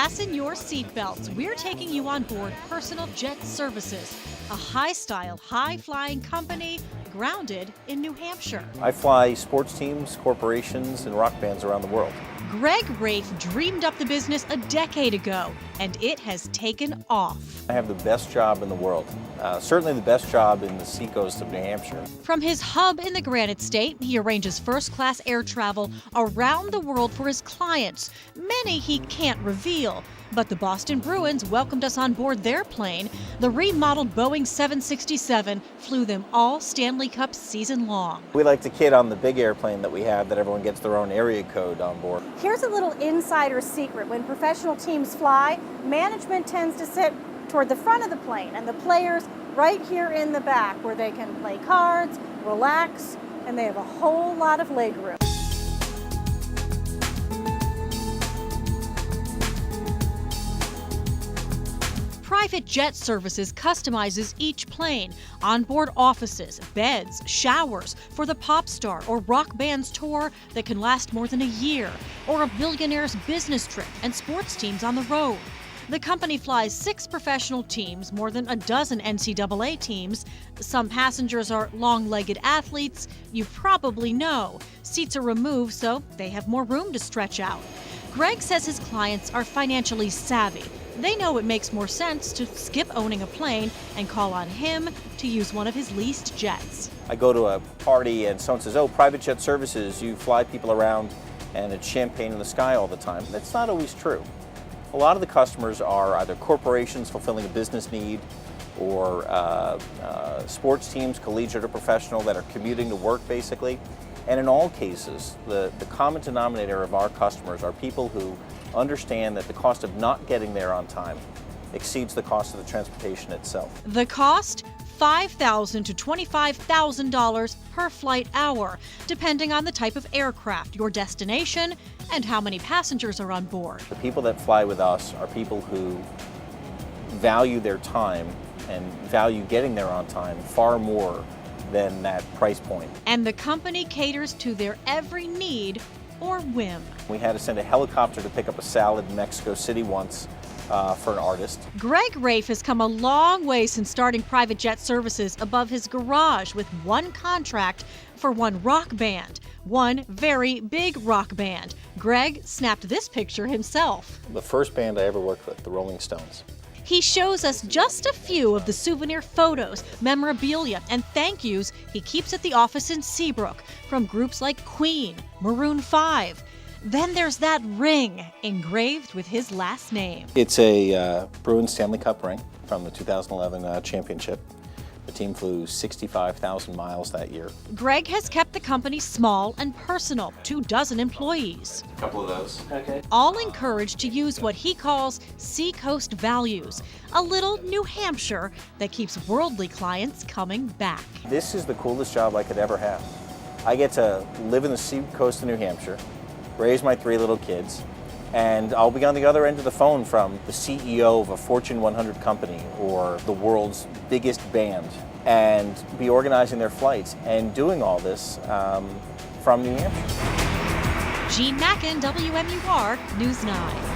Fasten your seatbelts. We're taking you on board Personal Jet Services, a high-style, high-flying company grounded in New Hampshire. I fly sports teams, corporations, and rock bands around the world. Greg Rafe dreamed up the business a decade ago, and it has taken off. I have the best job in the world, certainly the best job in the seacoast of New Hampshire. From his hub in the Granite State, he arranges first-class air travel around the world for his clients. Many he can't reveal, but the Boston Bruins welcomed us on board their plane. The remodeled Boeing 767 flew them all Stanley Cup season long. We like to kid on the big airplane that we have that everyone gets their own area code on board. Here's a little insider secret. When professional teams fly, management tends to sit toward the front of the plane and the players right here in the back where they can play cards, relax, and they have a whole lot of leg room. Private Jet Services customizes each plane, onboard offices, beds, showers for the pop star or rock band's tour that can last more than a year, or a billionaire's business trip and sports teams on the road. The company flies 6 professional teams, more than a dozen NCAA teams. Some passengers are long-legged athletes you probably know. Seats are removed so they have more room to stretch out. Greg says his clients are financially savvy. They know it makes more sense to skip owning a plane and call on him to use one of his leased jets. I go to a party and someone says, "Oh, Private Jet Services, you fly people around and it's champagne in the sky all the time." That's not always true. A lot of the customers are either corporations fulfilling a business need or sports teams, collegiate or professional, that are commuting to work basically. And in all cases, the common denominator of our customers are people who understand that the cost of not getting there on time exceeds the cost of the transportation itself. The cost? $5,000 to $25,000 per flight hour, depending on the type of aircraft, your destination, and how many passengers are on board. The people that fly with us are people who value their time and value getting there on time far more than that price point. And the company caters to their every need or whim. We had to send a helicopter to pick up a salad in Mexico City once for an artist. Greg Rafe has come a long way since starting Private Jet Services above his garage with one contract for one rock band, one very big rock band. Greg snapped this picture himself. The first band I ever worked with, the Rolling Stones. He shows us just a few of the souvenir photos, memorabilia, and thank yous he keeps at the office in Seabrook from groups like Queen, Maroon 5. Then there's that ring engraved with his last name. It's a Bruins Stanley Cup ring from the 2011 championship. The team flew 65,000 miles that year. Greg has kept the company small and personal, 24 employees. A couple of those. Okay. All encouraged to use what he calls Seacoast values, a little New Hampshire that keeps worldly clients coming back. This is the coolest job I could ever have. I get to live in the seacoast of New Hampshire, raise my 3 little kids, and I'll be on the other end of the phone from the CEO of a Fortune 100 company or the world's biggest band and be organizing their flights and doing all this from New Hampshire. Jean Mackin, WMUR News 9.